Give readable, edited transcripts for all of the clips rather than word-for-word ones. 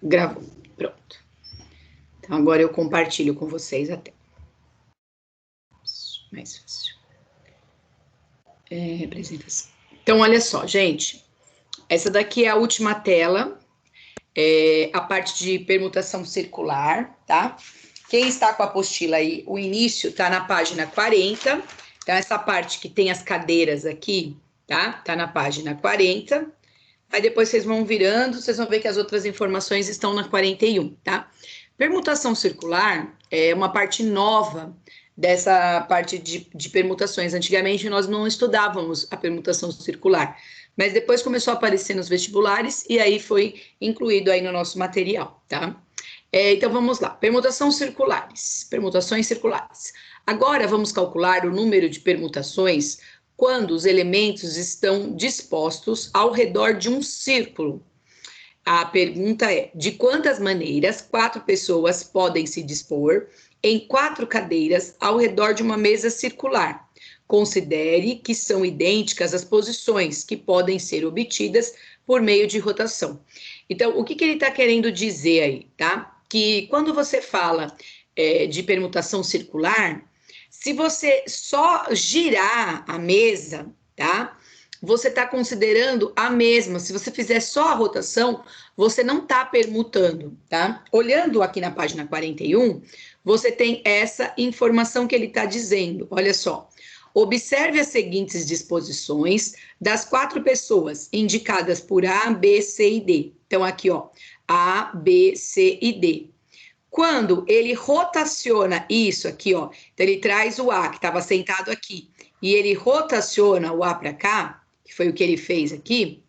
Gravou. Pronto. Então, agora eu compartilho com vocês até. Mais fácil. Representação. Então, olha só, gente. Essa daqui é a última tela. A parte de permutação circular, tá? Quem está com a apostila aí, o início tá na página 40. Então, essa parte que tem as cadeiras aqui, tá? Tá na página 40. Aí depois vocês vão virando, vocês vão ver que as outras informações estão na 41, tá? Permutação circular é uma parte nova dessa parte de permutações. Antigamente nós não estudávamos a permutação circular, mas depois começou a aparecer nos vestibulares e aí foi incluído aí no nosso material, tá? Então vamos lá, permutações circulares. Agora vamos calcular o número de permutações quando os elementos estão dispostos ao redor de um círculo. A pergunta é: de quantas maneiras 4 pessoas podem se dispor em 4 cadeiras ao redor de uma mesa circular? Considere que são idênticas as posições que podem ser obtidas por meio de rotação. Então, o que ele está querendo dizer aí, tá? Que quando você fala de permutação circular, se você só girar a mesa, tá? Você está considerando a mesma. Se você fizer só a rotação, você não está permutando, tá? Olhando aqui na página 41, você tem essa informação que ele está dizendo. Olha só. Observe as seguintes disposições das 4 pessoas indicadas por A, B, C e D. Então, aqui, ó, A, B, C e D. Quando ele rotaciona isso aqui, ó, então ele traz o A, que estava sentado aqui, e ele rotaciona o A para cá, que foi o que ele fez aqui,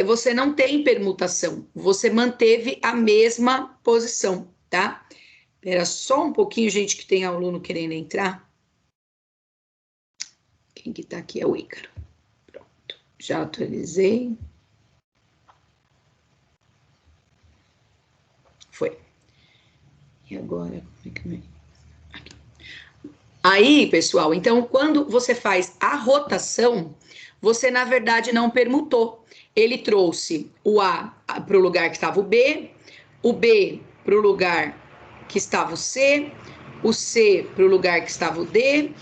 você não tem permutação, você manteve a mesma posição, tá? Espera só um pouquinho, gente, que tem aluno querendo entrar. Quem que tá aqui é o Ícaro. Pronto, já atualizei. Foi. E agora, como é que... Aqui. Aí, pessoal, então, quando você faz a rotação, você, na verdade, não permutou. Ele trouxe o A para o lugar que estava o B para o lugar que estava o C para o lugar que estava o D,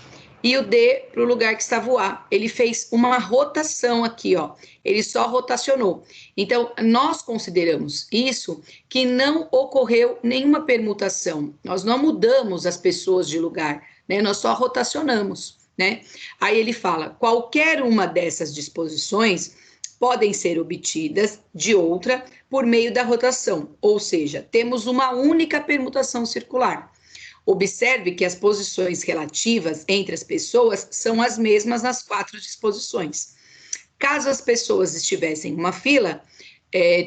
e o D para o lugar que estava o A. Ele fez uma rotação aqui, ó. Ele só rotacionou. Então, nós consideramos isso que não ocorreu nenhuma permutação. Nós não mudamos as pessoas de lugar, né? Nós só rotacionamos, né? Aí ele fala: qualquer uma dessas disposições podem ser obtidas de outra por meio da rotação, ou seja, temos uma única permutação circular. Observe que as posições relativas entre as pessoas são as mesmas nas 4 disposições. Caso as pessoas estivessem em uma fila,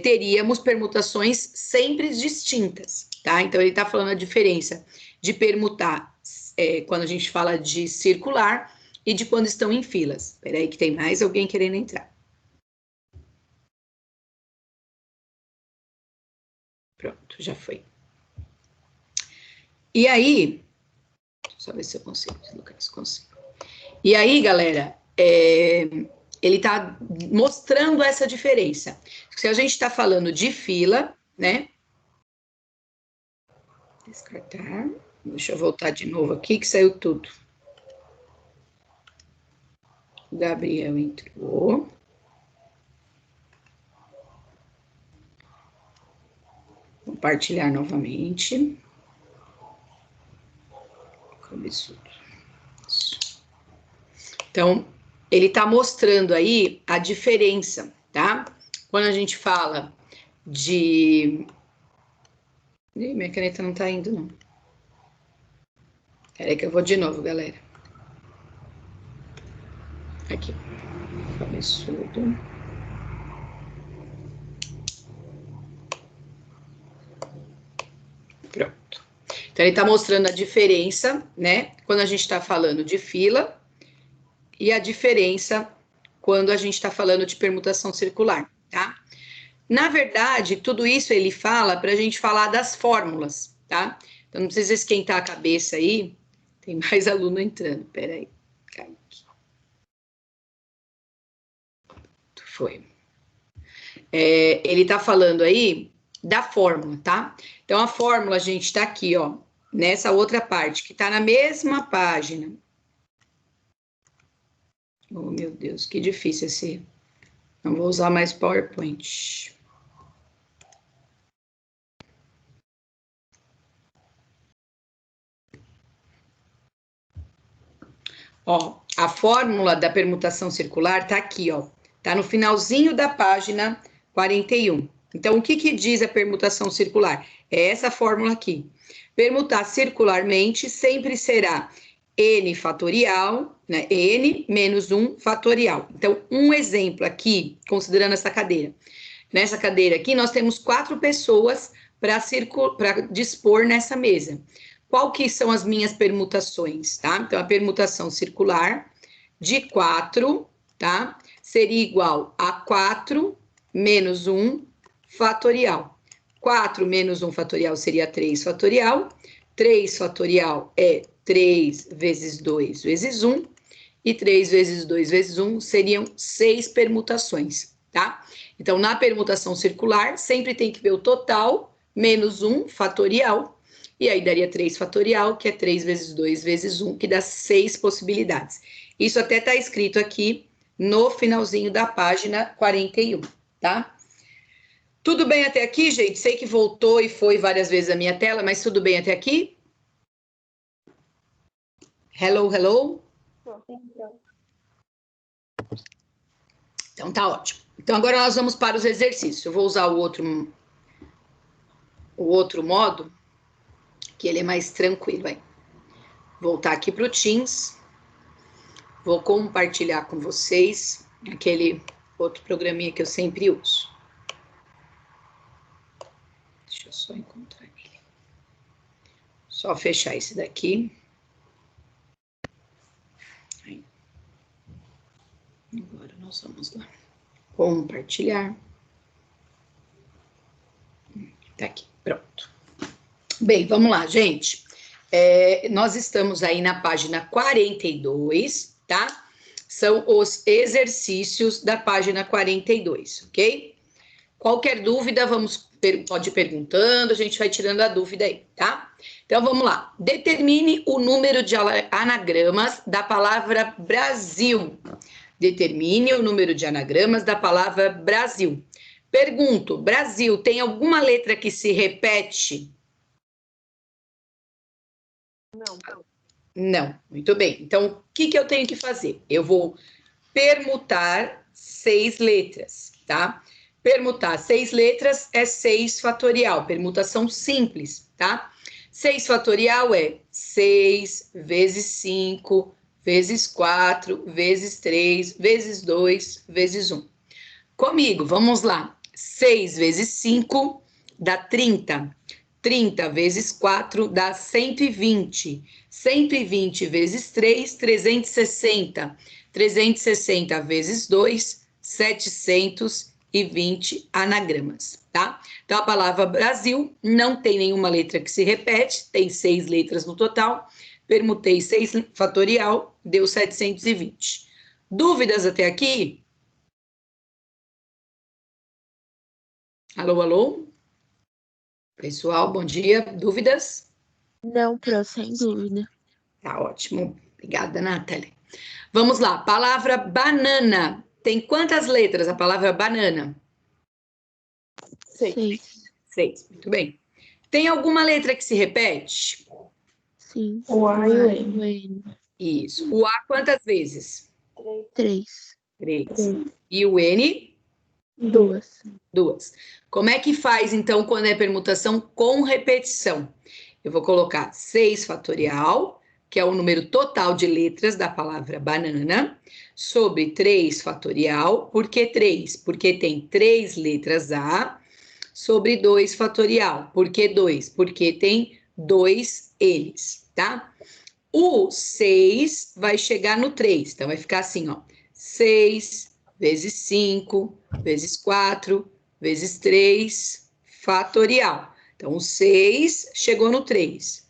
teríamos permutações sempre distintas, tá? Então, ele está falando a diferença de permutar quando a gente fala de circular e de quando estão em filas. Espera aí que tem mais alguém querendo entrar. Pronto, já foi. E aí, só ver se eu consigo deslocar isso, consigo. E aí, galera, ele está mostrando essa diferença. Se a gente está falando de fila, né? Descartar. Deixa eu voltar de novo aqui, que saiu tudo. O Gabriel entrou. Compartilhar novamente. Absurdo. Então, ele está mostrando aí a diferença, tá? Quando a gente fala de... Ih, minha caneta não tá indo, não. Peraí que eu vou de novo, galera. Aqui. Absurdo. Pronto. Então, ele está mostrando a diferença, né? Quando a gente está falando de fila e a diferença quando a gente está falando de permutação circular, tá? Na verdade, tudo isso ele fala para a gente falar das fórmulas, tá? Então, não precisa esquentar a cabeça aí. Tem mais aluno entrando. Peraí. Foi. Ele está falando aí da fórmula, tá? Então, a fórmula, gente, está aqui, ó, nessa outra parte, que está na mesma página. Oh, meu Deus, que difícil esse. Não vou usar mais PowerPoint. Ó, a fórmula da permutação circular tá aqui, ó. Tá no finalzinho da página 41. Então, o que que diz a permutação circular? É essa fórmula aqui. Permutar circularmente sempre será n fatorial, né? N menos 1 fatorial. Então, um exemplo aqui, considerando essa cadeira. Nessa cadeira aqui, nós temos 4 pessoas para dispor nessa mesa. Qual que são as minhas permutações, tá? Então, a permutação circular de 4, tá? Seria igual a 4 menos 1 fatorial. 4 menos 1 fatorial seria 3 fatorial. 3 fatorial é 3 vezes 2 vezes 1. E 3 vezes 2 vezes 1 seriam 6 permutações, tá? Então, na permutação circular, sempre tem que ver o total menos 1 fatorial. E aí daria 3 fatorial, que é 3 vezes 2 vezes 1, que dá 6 possibilidades. Isso até está escrito aqui no finalzinho da página 41, tá? Tudo bem até aqui, gente? Sei que voltou e foi várias vezes a minha tela, mas tudo bem até aqui? Hello, hello? Então tá ótimo. Então agora nós vamos para os exercícios. Eu vou usar o outro modo, que ele é mais tranquilo, hein? Voltar aqui para o Teams. Vou compartilhar com vocês aquele outro programinha que eu sempre uso. Deixa eu só encontrar ele. Só fechar esse daqui. Aí. Agora nós vamos lá. Compartilhar. Tá aqui, pronto. Bem, vamos lá, gente. Nós estamos aí na página 42, tá? São os exercícios da página 42, ok? Qualquer dúvida, pode ir perguntando, a gente vai tirando a dúvida aí, tá? Então, vamos lá. Determine o número de anagramas da palavra Brasil. Determine o número de anagramas da palavra Brasil. Pergunto, Brasil tem alguma letra que se repete? Não. Não, muito bem. Então, o que eu tenho que fazer? Eu vou permutar 6 letras, tá? Permutar 6 letras é 6 fatorial, permutação simples, tá? 6 fatorial é 6 vezes 5, vezes 4, vezes 3, vezes 2, vezes 1. Comigo, vamos lá. 6 vezes 5 dá 30. 30 vezes 4 dá 120. 120 vezes 3, 360. 360 vezes 2, 720 anagramas, tá? Então, a palavra Brasil não tem nenhuma letra que se repete, tem 6 letras no total. Permutei 6 fatorial, deu 720. Dúvidas até aqui? Alô, alô? Pessoal, bom dia. Dúvidas? Não, Pro, sem dúvida. Tá ótimo. Obrigada, Nathalie. Vamos lá. Palavra banana. Tem quantas letras a palavra banana? 6. 6. Muito bem. Tem alguma letra que se repete? Sim. O A e o N. O N. Isso. O A quantas vezes? 3. 3. E o N? 2. 2. Como é que faz, então, quando é permutação com repetição? Eu vou colocar 6 fatorial, que é o número total de letras da palavra banana, sobre 3 fatorial. Por que 3? Porque tem 3 letras A, sobre 2 fatorial. Por que 2? Porque tem 2 N's, tá? O 6 vai chegar no 3, então vai ficar assim, ó. 6 vezes 5, vezes 4, vezes 3, fatorial. Então, o 6 chegou no 3.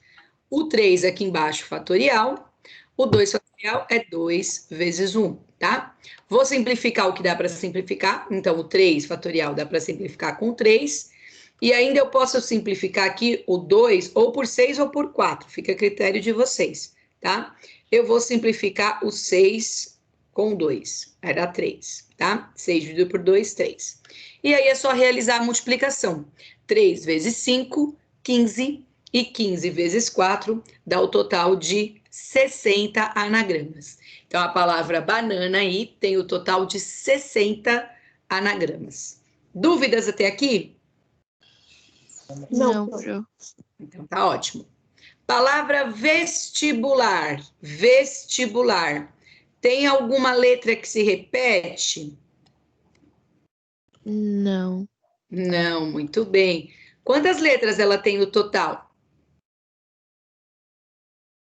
O 3 aqui embaixo, fatorial. O 2 fatorial é 2 vezes 1, tá? Vou simplificar o que dá para simplificar. Então, o 3 fatorial dá para simplificar com 3. E ainda eu posso simplificar aqui o 2 ou por 6 ou por 4, fica a critério de vocês, tá? Eu vou simplificar o 6 com 2, vai dar 3, tá? 6 dividido por 2, 3. E aí é só realizar a multiplicação. 3 vezes 5, 15, e 15 vezes 4 dá o total de 60 anagramas. Então, a palavra banana aí tem o total de 60 anagramas. Dúvidas até aqui? Não, pro. Então, tá ótimo. Palavra vestibular. Vestibular. Tem alguma letra que se repete? Não. Não, muito bem. Quantas letras ela tem no total?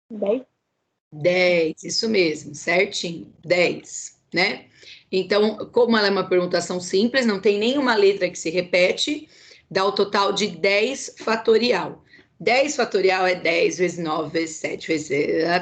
10. 10, isso mesmo, certinho, 10, né? Então, como ela é uma permutação simples, não tem nenhuma letra que se repete, dá o total de 10 fatorial. 10 fatorial é 10 vezes 9 vezes 7 vezes...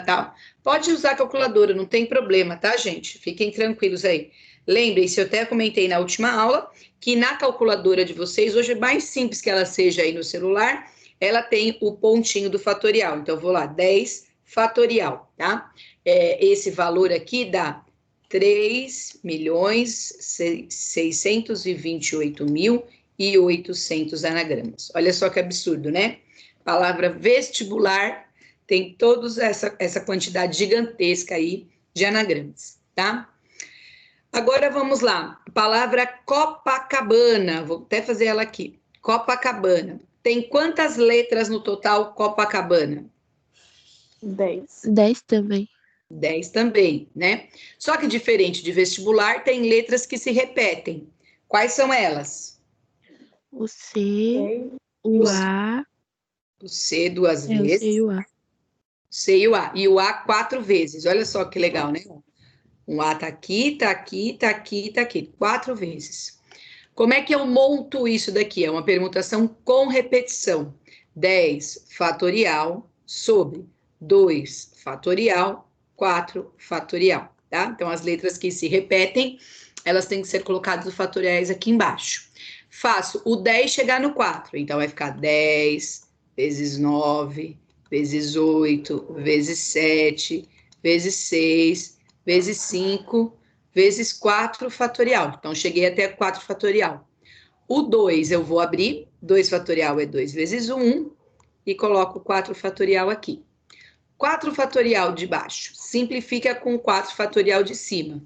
Tá. Pode usar a calculadora, não tem problema, tá, gente? Fiquem tranquilos aí. Lembrem-se, eu até comentei na última aula, que na calculadora de vocês, hoje é mais simples que ela seja aí no celular, ela tem o pontinho do fatorial. Então, eu vou lá, 10 fatorial, tá? Esse valor aqui dá 3.628.800 anagramas. Olha só que absurdo, né? Palavra vestibular tem toda essa quantidade gigantesca aí de anagramas, tá? Agora vamos lá. Palavra Copacabana. Vou até fazer ela aqui. Copacabana. Tem quantas letras no total Copacabana? 10. 10 também. 10 também, né? Só que diferente de vestibular, tem letras que se repetem. Quais são elas? O C, 10. o A. O C duas O C vezes, e o A. C e o A. E o A 4 vezes. Olha só que legal, né? O A tá aqui, tá aqui, tá aqui, tá aqui. 4 vezes. Como é que eu monto isso daqui? É uma permutação com repetição. 10 fatorial sobre 2 fatorial, 4 fatorial, tá? Então, as letras que se repetem, elas têm que ser colocadas os fatoriais aqui embaixo. Faço o 10 chegar no 4, então vai ficar 10 vezes 9, vezes 8, vezes 7, vezes 6, vezes 5, vezes 4 fatorial. Então, cheguei até 4 fatorial. O 2 eu vou abrir, 2 fatorial é 2 vezes 1, e coloco 4 fatorial aqui. 4 fatorial de baixo, simplifica com 4 fatorial de cima.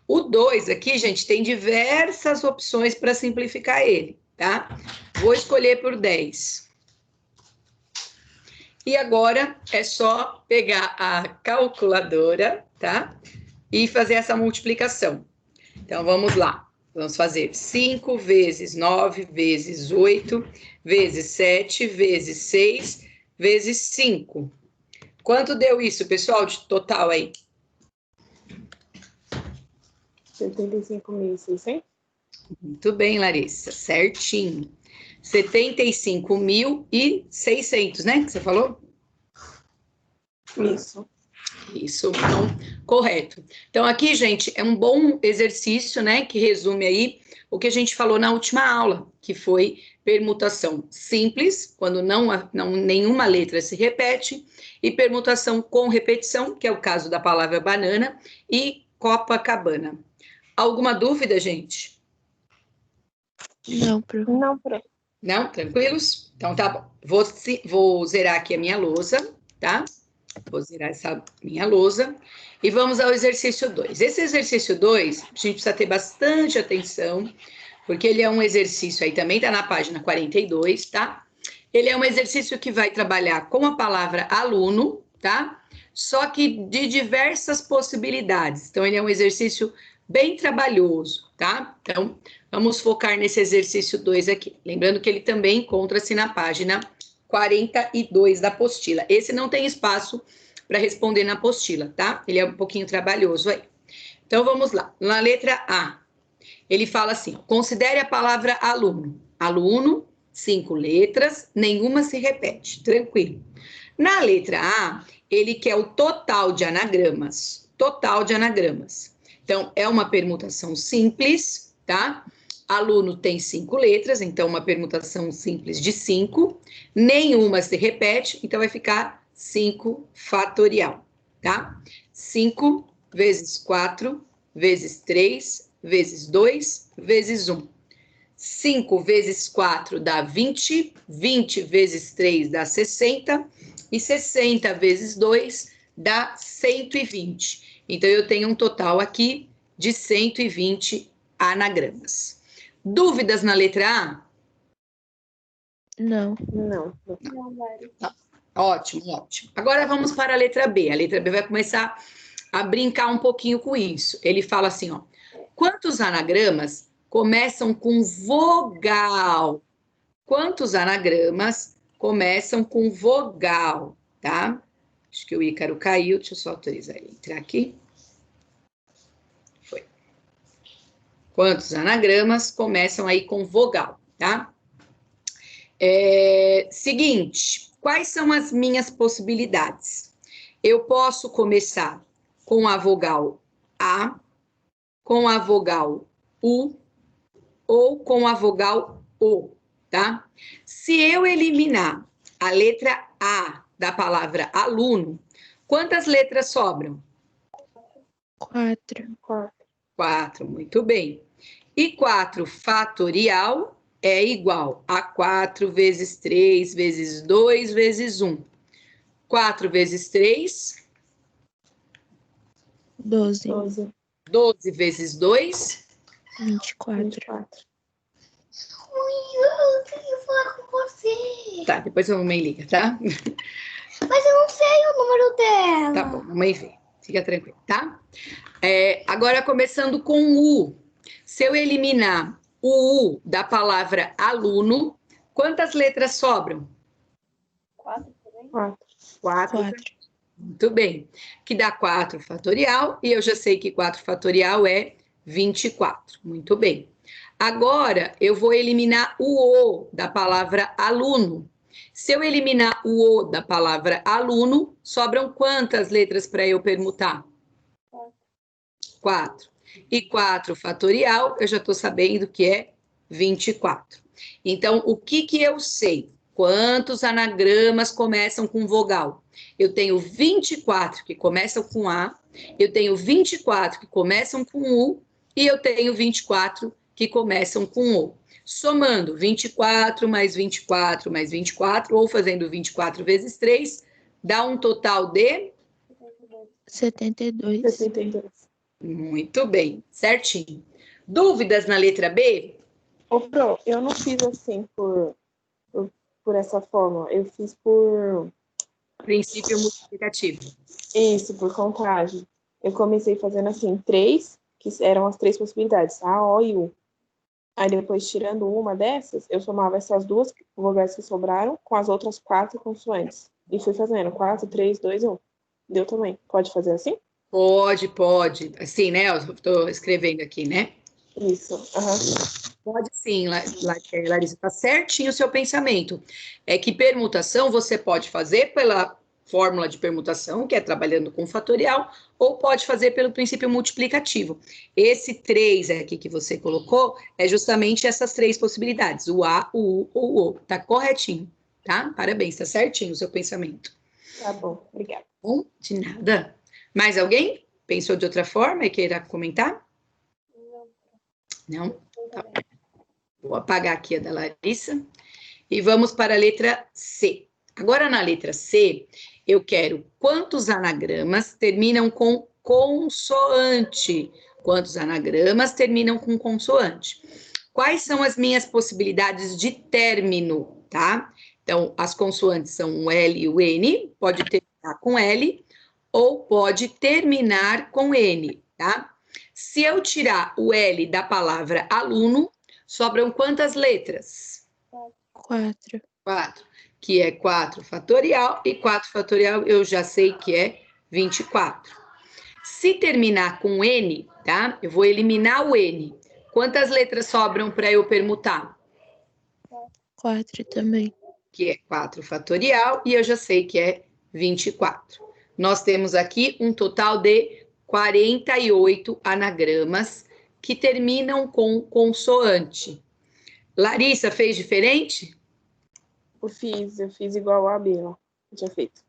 O 2 aqui, gente, tem diversas opções para simplificar ele, tá? Vou escolher por 10. E agora é só pegar a calculadora, tá? E fazer essa multiplicação. Então, vamos lá. Vamos fazer 5 vezes 9 vezes 8 vezes 7 vezes 6 vezes 5. Quanto deu isso, pessoal, de total aí? 75.600. Muito bem, Larissa, certinho. 75.600, né, que você falou? Isso. Isso, então, correto. Então, aqui, gente, é um bom exercício, né, que resume aí o que a gente falou na última aula, que foi permutação simples, quando nenhuma letra se repete, e permutação com repetição, que é o caso da palavra banana, e Copacabana. Alguma dúvida, gente? Não, pro. Não, pro. Não? Tranquilos? Então, tá bom. Vou zerar aqui a minha lousa, tá? Vou zerar essa minha lousa e vamos ao exercício 2. Esse exercício 2, a gente precisa ter bastante atenção, porque ele é um exercício, aí também tá na página 42, tá? Ele é um exercício que vai trabalhar com a palavra aluno, tá? Só que de diversas possibilidades. Então, ele é um exercício bem trabalhoso, tá? Então, vamos focar nesse exercício 2 aqui. Lembrando que ele também encontra-se na página 42 da apostila. Esse não tem espaço para responder na apostila, tá? Ele é um pouquinho trabalhoso aí. Então, vamos lá. Na letra A, ele fala assim, considere a palavra aluno. Aluno, 5 letras, nenhuma se repete, tranquilo. Na letra A, ele quer o total de anagramas. Total de anagramas. Então, é uma permutação simples, tá? Aluno tem 5 letras, então uma permutação simples de 5. Nenhuma se repete, então vai ficar 5 fatorial, tá? 5 vezes 4, vezes 3, vezes 2, vezes 1. 5 vezes 4 dá 20, 20 vezes 3 dá 60, e 60 vezes 2 dá 120. Então, eu tenho um total aqui de 120 anagramas. Dúvidas na letra A? Não. Não. Não, Mari. Ótimo, ótimo. Agora vamos para a letra B. A letra B vai começar a brincar um pouquinho com isso. Ele fala assim, ó. Quantos anagramas começam com vogal? Quantos anagramas começam com vogal, tá? Acho que o Ícaro caiu. Deixa eu só autorizar ele entrar aqui. Foi. Quantos anagramas começam aí com vogal, tá? Seguinte, quais são as minhas possibilidades? Eu posso começar com a vogal A, com a vogal U ou com a vogal O, tá? Se eu eliminar a letra A da palavra aluno, quantas letras sobram? 4. 4, muito bem. E 4 fatorial é igual a 4 vezes 3 vezes 2 vezes 1. 4 vezes 3, 12. 12 vezes 2, 24. Eu queria falar com você. tá, depois a mamãe liga, tá? Mas eu não sei o número dela. Tá bom, mamãe vê. Fica tranquilo, tá? Agora, começando com U. Se eu eliminar o U da palavra aluno, quantas letras sobram? 4 também? 4. 4. Muito bem. Que dá 4 fatorial, e eu já sei que 4 fatorial é 24. Muito bem. Agora, eu vou eliminar o O da palavra aluno. Se eu eliminar o O da palavra aluno, sobram quantas letras para eu permutar? 4. E 4 fatorial, eu já estou sabendo que é 24. Então, o que eu sei? Quantos anagramas começam com vogal? Eu tenho 24 que começam com A, eu tenho 24 que começam com U, e eu tenho 24 que começam com O. Somando 24 mais 24 mais 24, ou fazendo 24 vezes 3, dá um total de 72. 72. Muito bem, certinho. Dúvidas na letra B? Ô, Pro, eu não fiz assim por essa forma. Eu fiz por Princípio multiplicativo. isso, por contagem. Eu comecei fazendo assim, 3, que eram as 3 possibilidades, A, O e U. Aí depois, tirando uma dessas, eu somava essas 2 vogais que sobraram com as outras 4 consoantes. E fui fazendo 4, 3, 2, 1. Deu também. Pode fazer assim? Pode. Assim, né? Eu estou escrevendo aqui, né? Isso. Aham. Pode sim, Larissa. Está certinho o seu pensamento. É que permutação você pode fazer pela fórmula de permutação, que é trabalhando com fatorial, ou pode fazer pelo princípio multiplicativo. Esse 3 aqui que você colocou é justamente essas 3 possibilidades, o A, o U ou o O. Tá corretinho, tá? Parabéns, tá certinho o seu pensamento. Tá bom. Obrigada. Bom, de nada. Mais alguém? Pensou de outra forma e queira comentar? Não? Tá. Vou apagar aqui a da Larissa. E vamos para a letra C. Agora, na letra C, eu quero quantos anagramas terminam com consoante. Quantos anagramas terminam com consoante? Quais são as minhas possibilidades de término, tá? Então, as consoantes são o L e o N, pode terminar com L, ou pode terminar com N, tá? Se eu tirar o L da palavra aluno, sobram quantas letras? 4. 4, que é 4 fatorial, e 4 fatorial eu já sei que é 24. Se terminar com N, tá? Eu vou eliminar o N. Quantas letras sobram para eu permutar? 4 também. Que é 4 fatorial, e eu já sei que é 24. Nós temos aqui um total de 48 anagramas que terminam com consoante. Larissa, fez diferente? Eu fiz igual a B, ó. Eu tinha feito.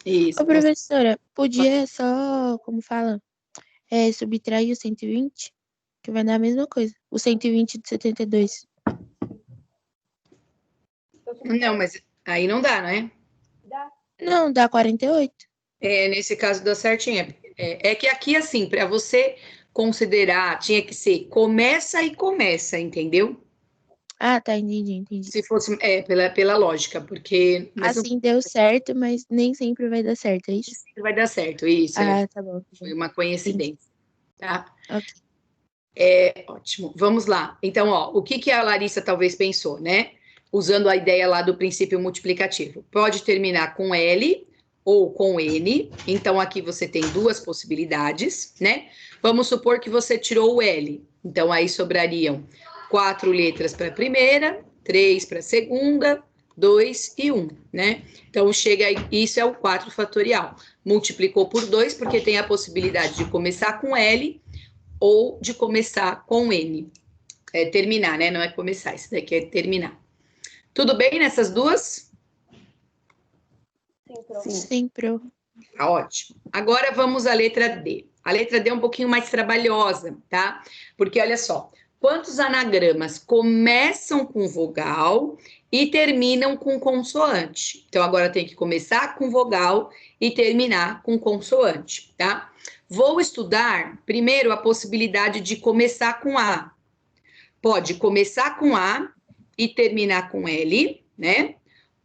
Isso. Ô, professora, podia só, como fala, subtrair o 120, que vai dar a mesma coisa. O 120 de 72. Não, mas aí não dá, né? Não, dá 48. Nesse caso deu certinho. É que aqui, assim, para você considerar, tinha que ser começa e começa, entendeu? Ah, tá, entendi. Se fosse, pela lógica, porque... Mas não Assim deu certo, mas nem sempre vai dar certo, é isso? sempre vai dar certo, isso, Ah, tá bom. foi uma Entendi. coincidência, tá? Ok. Ótimo, vamos lá. Então, ó, o que que a Larissa talvez pensou, né? Usando a ideia lá do princípio multiplicativo. Pode terminar com L ou com N. Então, aqui você tem duas possibilidades, né? Vamos supor que você tirou o L. Então, aí sobrariam 4 letras para a primeira, 3 para a segunda, 2 e 1, né? Então, chega aí, isso é o 4 fatorial. Multiplicou por 2, porque tem a possibilidade de começar com L ou de começar com N. Terminar, né? Não é começar, isso daqui é terminar. Tudo bem nessas duas? Sim, pro. Tá ótimo. Agora vamos à letra D. A letra D é um pouquinho mais trabalhosa, tá? Porque olha só, quantos anagramas começam com vogal e terminam com consoante? Então agora tem que começar com vogal e terminar com consoante, tá? Vou estudar primeiro a possibilidade de começar com A. Pode começar com A e terminar com L, né?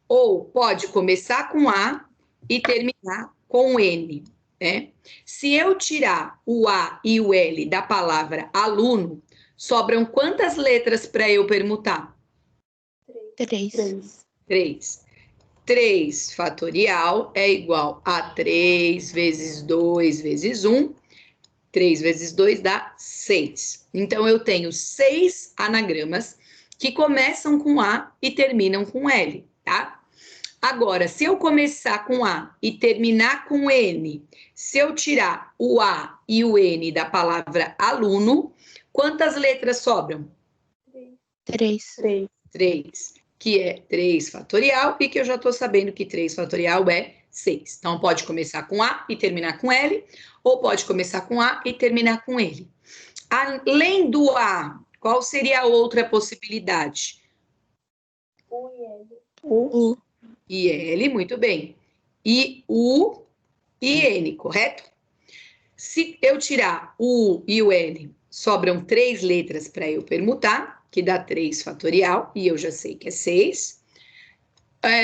Ou pode começar com A e terminar com N, né? Se eu tirar o A e o L da palavra aluno, sobram quantas letras para eu permutar? 3. 3. 3 fatorial é igual a 3 vezes 2 vezes 1. 3 vezes 2 dá 6. Então, eu tenho 6 anagramas que começam com A e terminam com L, tá? Agora, se eu começar com A e terminar com N, se eu tirar o A e o N da palavra aluno, quantas letras sobram? 3. 3, que é 3 fatorial, e que eu já estou sabendo que 3 fatorial é 6. Então, pode começar com A e terminar com L, ou pode começar com A e terminar com L. Além do A, qual seria a outra possibilidade? U. E L, muito bem. E U e N, correto? Se eu tirar o U e o N, sobram 3 letras para eu permutar, que dá 3 fatorial, e eu já sei que é 6.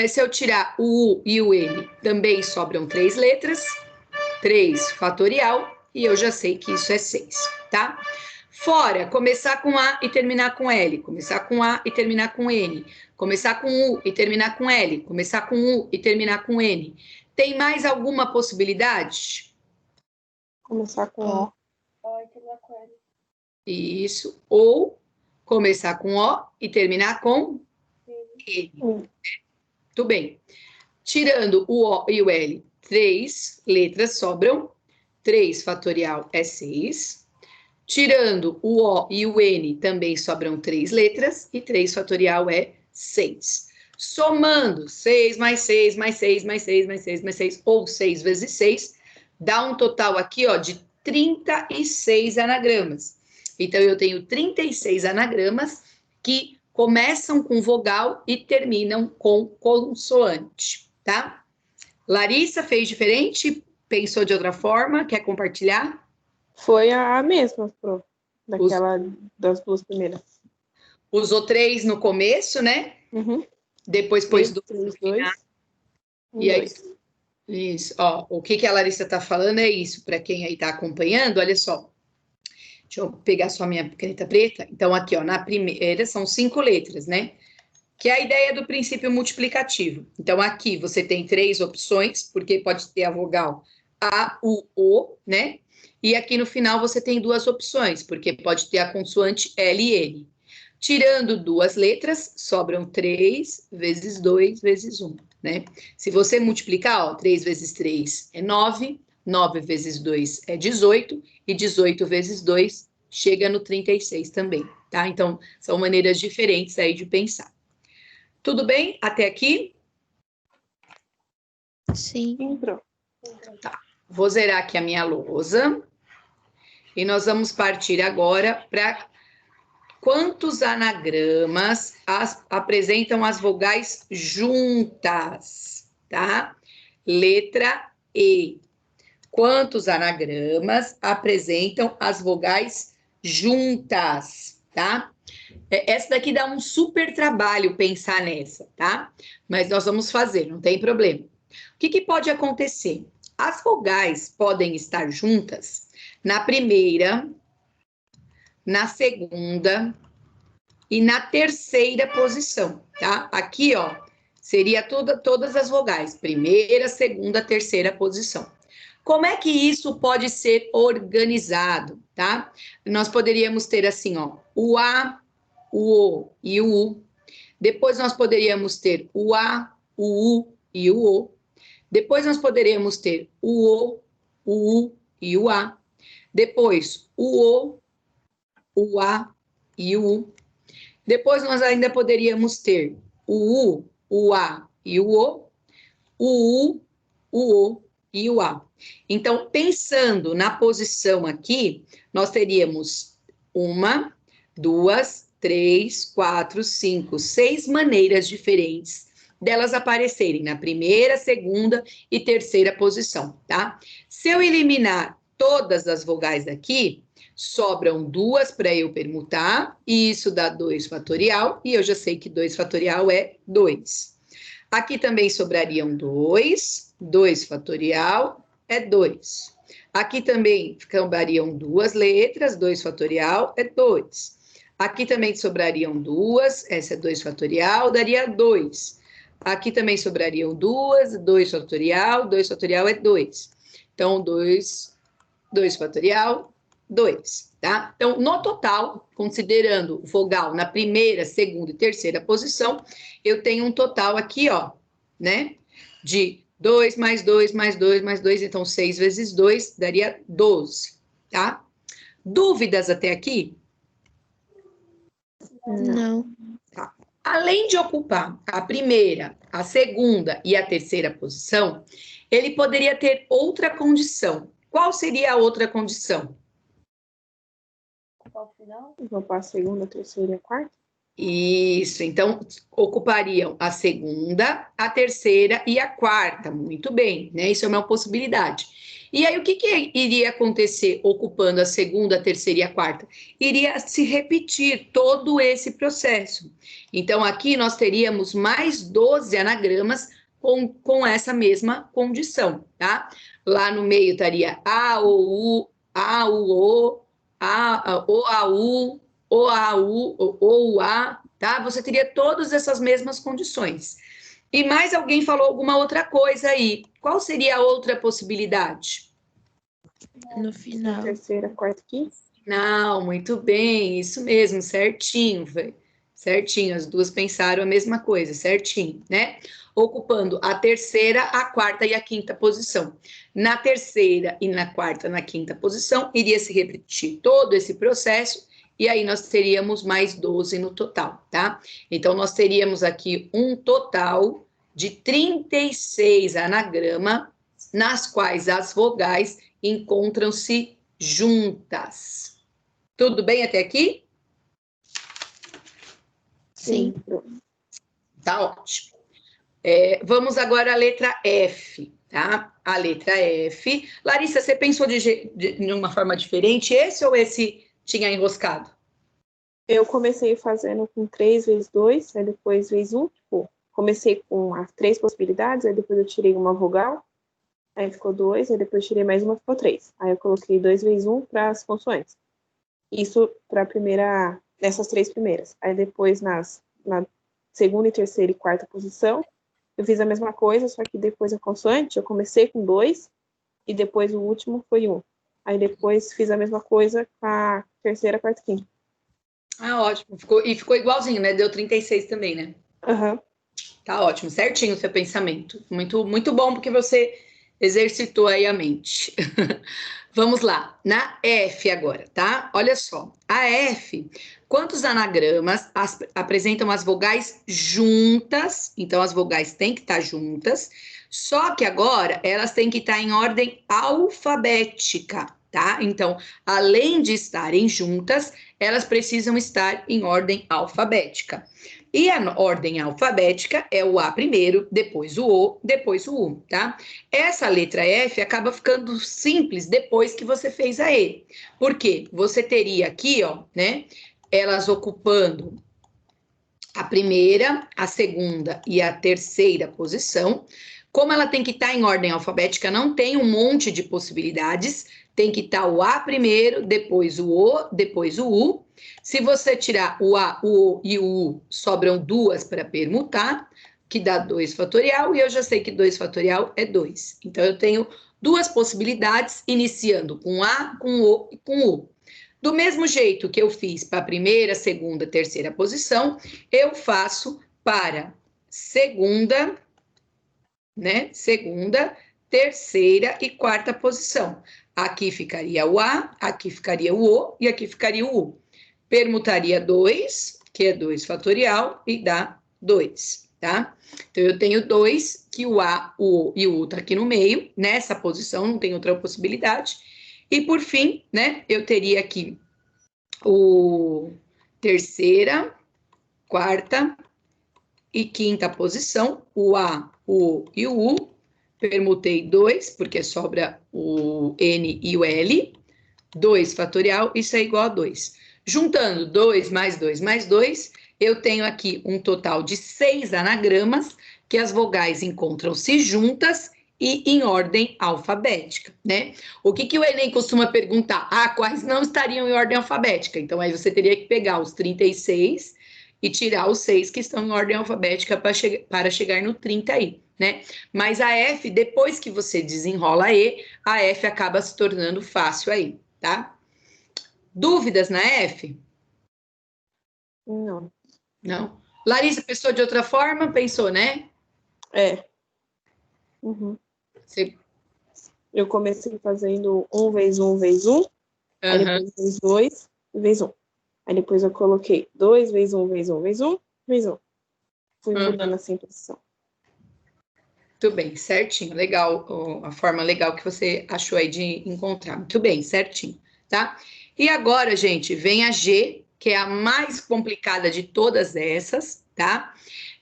Se eu tirar o U e o N, também sobram 3 letras, 3 fatorial, e eu já sei que isso é 6, tá? Fora, começar com A e terminar com L, começar com A e terminar com N, começar com U e terminar com L, começar com U e terminar com N. Tem mais alguma possibilidade? Começar com O. Isso. Ou começar com O e terminar com N. Muito bem. Tirando o O e o L, 3 letras sobram. 3 fatorial é 6. Tirando o O e o N, também sobram 3 letras. E 3 fatorial é 6. Somando 6 mais 6, mais 6, mais 6, mais 6, mais 6, ou 6 vezes 6, dá um total aqui, ó, de 36 anagramas. Então, eu tenho 36 anagramas que começam com vogal e terminam com consoante, tá? Larissa fez diferente? Pensou de outra forma? Quer compartilhar? Foi a mesma, Pro. Das duas primeiras. Usou 3 no começo, né? Uhum. Depois pôs 2 3, no final. 2, E aí, 2. isso, ó, o que a Larissa está falando é isso, para quem aí está acompanhando, olha só. Deixa eu pegar só minha caneta preta. Então, aqui, ó, na primeira são 5 letras, né? Que é a ideia do princípio multiplicativo. Então, aqui você tem 3 opções, porque pode ter a vogal A, U, O, né? E aqui no final você tem 2 opções, porque pode ter a consoante L e N. Tirando 2 letras, sobram 3 vezes 2 vezes 1, né? Se você multiplicar, ó, 3 vezes 3 é 9, 9 vezes 2 é 18, e 18 vezes 2, chega no 36 também, tá? Então, são maneiras diferentes aí de pensar. Tudo bem até aqui? Sim. Tá. Vou zerar aqui a minha lousa. E nós vamos partir agora para quantos anagramas apresentam as vogais juntas, tá? Letra E. Quantos anagramas apresentam as vogais juntas, tá? Essa daqui dá um super trabalho pensar nessa, tá? Mas nós vamos fazer, não tem problema. O que pode acontecer? As vogais podem estar juntas na primeira, na segunda e na terceira posição, tá? Aqui, ó, seria todas as vogais, primeira, segunda, terceira posição. Como é que isso pode ser organizado, tá? Nós poderíamos ter assim, ó, o A, o O e o U. Depois nós poderíamos ter o A, o U e o O. Depois nós poderíamos ter o U e o A. Depois o A e o U. Depois nós ainda poderíamos ter o U, o A e o U o e o A. Então, pensando na posição aqui, nós teríamos 1, 2, 3, 4, 5, 6 maneiras diferentes delas aparecerem na primeira, segunda e terceira posição, tá? Se eu eliminar todas as vogais daqui, sobram 2 para eu permutar, e isso dá 2 fatorial, e eu já sei que 2 fatorial é 2. Aqui também sobrariam 2, 2 fatorial é 2. Aqui também sobrariam 2 letras, 2 fatorial é 2. Aqui também sobrariam 2, essa é 2 fatorial, daria 2. Aqui também sobrariam 2, 2 fatorial é 2. Então, 2 fatorial, 2, tá? Então, no total, considerando vogal na primeira, segunda e terceira posição, eu tenho um total aqui, ó, né? De 2 mais 2 mais 2 mais 2, então 6 vezes 2 daria 12, tá? Dúvidas até aqui? Não. Tá. Além de ocupar a primeira, a segunda e a terceira posição, ele poderia ter outra condição. Qual seria a outra condição? Vou para a segunda, a terceira e a quarta? Isso, então ocupariam a segunda, a terceira e a quarta, muito bem, né? Isso é uma possibilidade. E aí, o que iria acontecer ocupando a segunda, a terceira e a quarta? Iria se repetir todo esse processo. Então, aqui nós teríamos mais 12 anagramas com essa mesma condição, tá? Lá no meio estaria A, O, U, A, U, O, A, U, o A, U, ou o A, tá? Você teria todas essas mesmas condições. E mais alguém falou alguma outra coisa aí. Qual seria a outra possibilidade? No final. Terceira, quarta, quinta? Não, muito bem, isso mesmo, certinho, velho. Certinho, as duas pensaram a mesma coisa, certinho, né? Ocupando a terceira, a quarta e a quinta posição. Na terceira e na quarta, na quinta posição, iria se repetir todo esse processo, e aí nós teríamos mais 12 no total, tá? Então, nós teríamos aqui um total de 36 anagramas, nas quais as vogais encontram-se juntas. Tudo bem até aqui? Sim. Tá ótimo. Vamos agora à letra F, tá? A letra F. Larissa, você pensou de uma forma diferente? Esse ou esse tinha enroscado? Eu comecei fazendo com 3 vezes 2, aí depois vezes 1. Tipo, comecei com as 3 possibilidades, aí depois eu tirei uma vogal, aí ficou 2, aí depois tirei mais uma, ficou 3. Aí eu coloquei 2 vezes 1 para as consoantes. Isso para a primeira, nessas 3 primeiras. Aí depois na segunda, terceira e quarta posição, eu fiz a mesma coisa, só que depois a consoante, eu comecei com 2 e depois o último foi 1. Aí depois fiz a mesma coisa com a terceira, quarta e quinta. Ah, ótimo. Ficou igualzinho, né? Deu 36 também, né? Aham. Tá ótimo, certinho o seu pensamento. Muito, muito bom, porque você exercitou aí a mente. Vamos lá, na F agora, tá? Olha só, a F, quantos anagramas apresentam as vogais juntas? Então, as vogais têm que estar juntas, só que agora elas têm que estar em ordem alfabética, tá? Então, além de estarem juntas, elas precisam estar em ordem alfabética. E a ordem alfabética é o A primeiro, depois o O, depois o U, tá? Essa letra F acaba ficando simples depois que você fez a E. Por quê? Você teria aqui, ó, né? Elas ocupando a primeira, a segunda e a terceira posição. Como ela tem que estar em ordem alfabética, não tem um monte de possibilidades. Tem que estar o A primeiro, depois o O, depois o U. Se você tirar o A, o O e o U, sobram duas para permutar, que dá 2 fatorial, e eu já sei que 2 fatorial é 2. Então, eu tenho duas possibilidades, iniciando com A, com O e com U. Do mesmo jeito que eu fiz para a primeira, segunda, terceira posição, eu faço para segunda, né? Segunda, terceira e quarta posição. Aqui ficaria o A, aqui ficaria o O e aqui ficaria o U. Permutaria 2, que é 2 fatorial, e dá 2, tá? Então, eu tenho 2, que o A, o O e o U tá aqui no meio, nessa posição, não tem outra possibilidade. E, por fim, né, eu teria aqui o terceira, quarta e quinta posição, o A, o O e o U. Permutei 2, porque sobra o N e o L. 2 fatorial, isso é igual a 2. Juntando 2 mais 2 mais 2, eu tenho aqui um total de 6 anagramas, que as vogais encontram-se juntas e em ordem alfabética, né? O que o Enem costuma perguntar? Ah, quais não estariam em ordem alfabética? Então, aí você teria que pegar os 36 e tirar os 6 que estão em ordem alfabética para chegar no 30 aí, né? Mas a F, depois que você desenrola a F acaba se tornando fácil aí, tá? Dúvidas na F? Não. Não. Larissa, pensou de outra forma? Pensou, né? É. Uhum. Você... Eu comecei fazendo 1 vezes 1 vezes 1, aí depois vezes 2 vezes 1. Aí depois eu coloquei 2 vezes 1 vezes 1 vezes 1 vezes 1. Fui mudando assim a posição. Muito bem, certinho, legal, a forma legal que você achou aí de encontrar. Muito bem, certinho, tá? E agora, gente, vem a G, que é a mais complicada de todas essas, tá?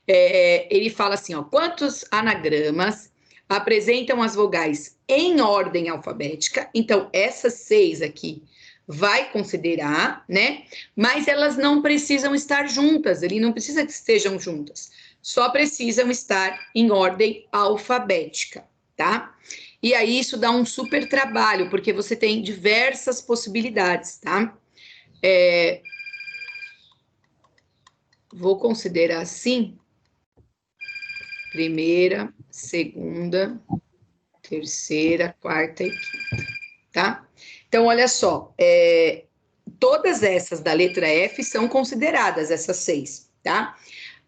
Ele fala assim, ó, quantos anagramas apresentam as vogais em ordem alfabética? Então, essas 6 aqui vai considerar, né? Mas elas não precisam estar juntas, ele não precisa que estejam juntas. Só precisam estar em ordem alfabética, tá? E aí isso dá um super trabalho, porque você tem diversas possibilidades, tá? Vou considerar assim: primeira, segunda, terceira, quarta e quinta, tá? Então, olha só, todas essas da letra F são consideradas, essas 6, tá?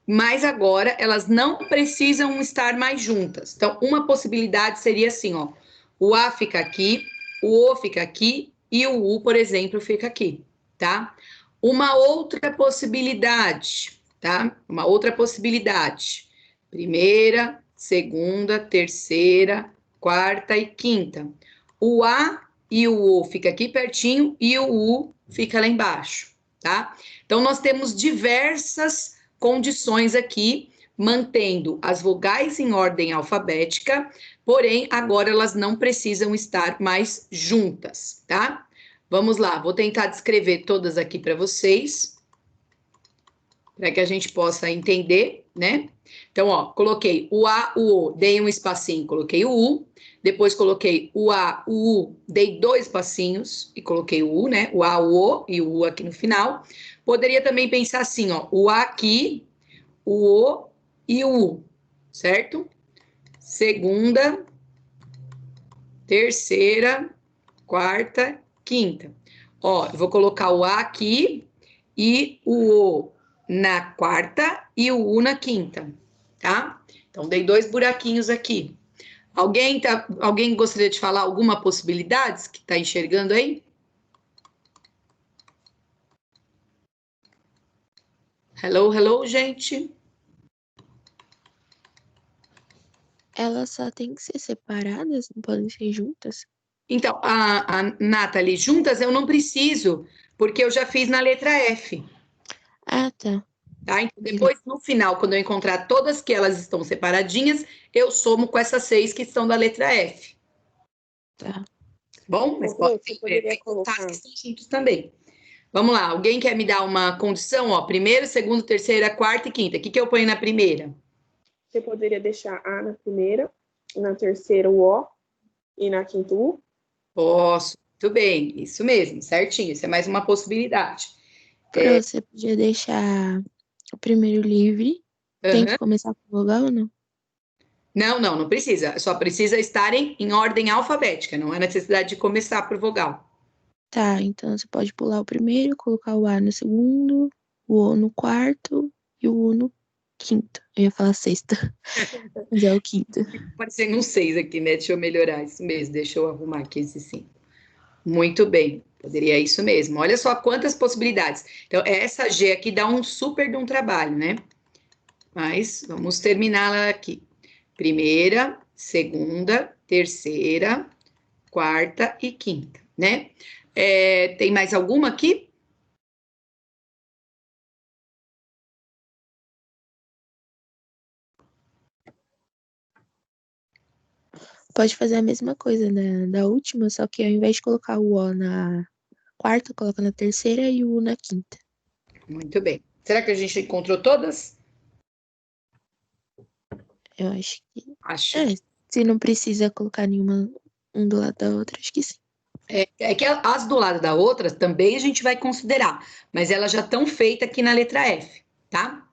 Mas agora elas não precisam estar mais juntas. Então, uma possibilidade seria assim, ó, o A fica aqui, o O fica aqui e o U, por exemplo, fica aqui, tá? Uma outra possibilidade, tá? Uma outra possibilidade. Primeira, segunda, terceira, quarta e quinta. O A e o O fica aqui pertinho e o U fica lá embaixo, tá? Então, nós temos diversas condições aqui, mantendo as vogais em ordem alfabética, porém, agora elas não precisam estar mais juntas, tá? Vamos lá, vou tentar descrever todas aqui para vocês, para que a gente possa entender, né? Então, ó, coloquei o A, o O, dei um espacinho, coloquei o U, depois coloquei o A, o U, dei 2 espacinhos e coloquei o U, né? O A, o O e o U aqui no final. Poderia também pensar assim, ó, o A aqui, o O e o U, certo? Segunda, terceira, quarta, quinta. Ó, eu vou colocar o A aqui e o O na quarta e o U na quinta, tá? Então, dei 2 buraquinhos aqui. Alguém gostaria de falar alguma possibilidade que está enxergando aí? Hello, hello, gente. Elas só têm que ser separadas, não podem ser juntas? Então, a Nathalie, juntas eu não preciso, porque eu já fiz na letra F. Ah, tá. Tá? Então, depois, no final, quando eu encontrar todas que elas estão separadinhas, eu somo com essas 6 que estão da letra F. Tá. Bom, mas Ô, Pro, pode você poderia contar as colocar. que estão juntos também. Vamos lá, alguém quer me dar uma condição? Ó, primeiro, segundo, terceira, quarta e quinta. O que eu ponho na primeira? Você poderia deixar A na primeira, na terceira o O e na quinta o U? Posso, muito bem, isso mesmo, certinho. Isso é mais uma possibilidade. Pro, você podia deixar o primeiro livre. Tem que Aham. começar com vogal ou não? Não precisa. Só precisa estarem em ordem alfabética. Não há necessidade de começar por vogal. Tá, então você pode pular o primeiro, colocar o A no segundo, o O no quarto e o U no quinto. Eu ia falar sexta, mas é o quinto. Parecendo um 6 aqui, né? Deixa eu melhorar isso mesmo. Deixa eu arrumar aqui esse 5. Muito bem. Poderia isso mesmo. Olha só quantas possibilidades. Então, essa G aqui dá um super de um trabalho, né? Mas vamos terminá-la aqui. Primeira, segunda, terceira, quarta e quinta, né? Tem mais alguma aqui? Pode fazer a mesma coisa da última, só que ao invés de colocar o O na quarta, coloca na terceira e o U na quinta. Muito bem. Será que a gente encontrou todas? Eu acho que. Acho É, que se não precisa colocar nenhuma um do lado da outra, acho que sim. é que as do lado da outra também a gente vai considerar, mas elas já estão feitas aqui na letra F, tá?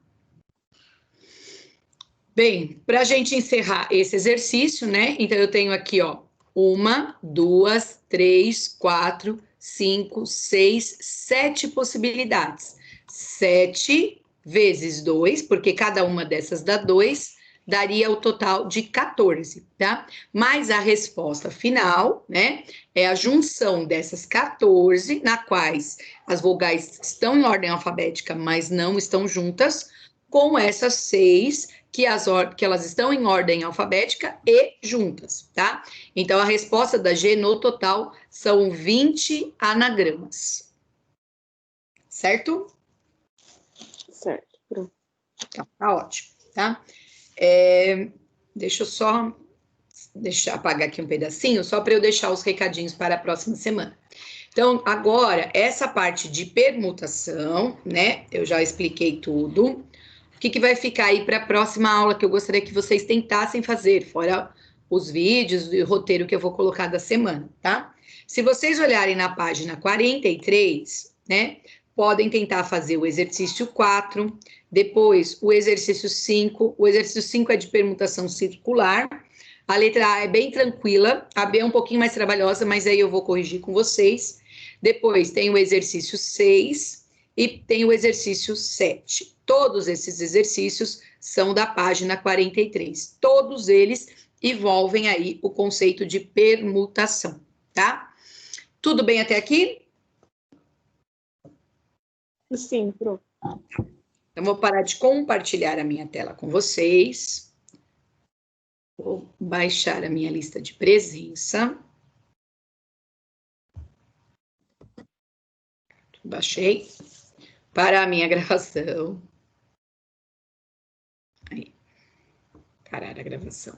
Bem, para a gente encerrar esse exercício, né? Então eu tenho aqui, ó, 1, 2, 3, 4, 5, 6, 7 possibilidades. 7 vezes 2, porque cada uma dessas dá 2, daria o total de 14, tá? Mas a resposta final, né, é a junção dessas 14, na quais as vogais estão em ordem alfabética, mas não estão juntas, com essas 6 que elas estão em ordem alfabética e juntas, tá? Então, a resposta da G no total são 20 anagramas. Certo? Certo. Pronto. Então, tá ótimo, tá? Deixa eu só apagar aqui um pedacinho, só para eu deixar os recadinhos para a próxima semana. Então, agora, essa parte de permutação, né? Eu já expliquei tudo. O que vai ficar aí para a próxima aula que eu gostaria que vocês tentassem fazer, fora os vídeos e o roteiro que eu vou colocar da semana, tá? Se vocês olharem na página 43, né, podem tentar fazer o exercício 4, depois o exercício 5. O exercício 5 é de permutação circular. A letra A é bem tranquila, a B é um pouquinho mais trabalhosa, mas aí eu vou corrigir com vocês. Depois tem o exercício 6 e tem o exercício 7. Todos esses exercícios são da página 43. Todos eles envolvem aí o conceito de permutação, tá? Tudo bem até aqui? Sim, pronto. Então, vou parar de compartilhar a minha tela com vocês. Vou baixar a minha lista de presença. Baixei. Para a minha gravação. Aí. Parar a gravação.